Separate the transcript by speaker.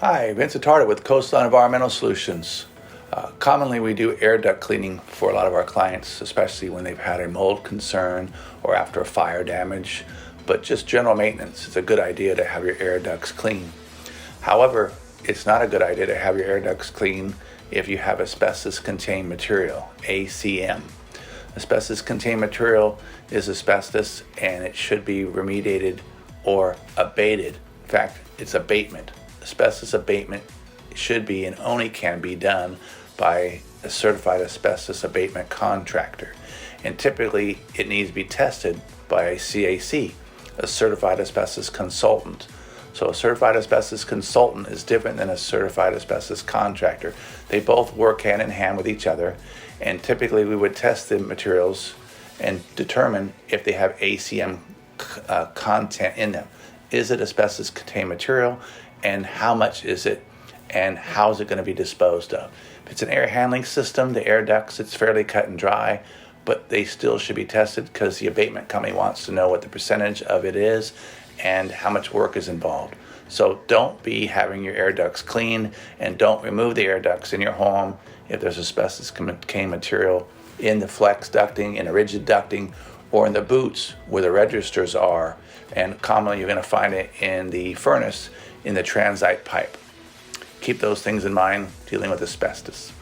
Speaker 1: Hi, Vince Attardo with Coastal Environmental Solutions. Commonly we do air duct cleaning for a lot of our clients, especially when they've had a mold concern or after a fire damage, but just general maintenance, it's a good idea to have your air ducts clean. However, it's not a good idea to have your air ducts clean if you have asbestos-contained material, ACM. Asbestos-contained material is asbestos and it should be remediated or abated. In fact, it's abatement. Asbestos abatement should be and only can be done by a certified asbestos abatement contractor. And typically it needs to be tested by a CAC, a certified asbestos consultant. So a certified asbestos consultant is different than a certified asbestos contractor. They both work hand in hand with each other, and typically we would test the materials and determine if they have ACM content in them. Is it asbestos contained material, and how much is it, and how is it going to be disposed of? If it's an air handling system, the air ducts, it's fairly cut and dry, but they still should be tested because the abatement company wants to know what the percentage of it is and how much work is involved. So don't be having your air ducts clean, and don't remove the air ducts in your home if there's asbestos contained material in the flex ducting, in the rigid ducting, or in the boots where the registers are. And commonly you're going to find it in the furnace in the transite pipe. Keep those things in mind dealing with asbestos.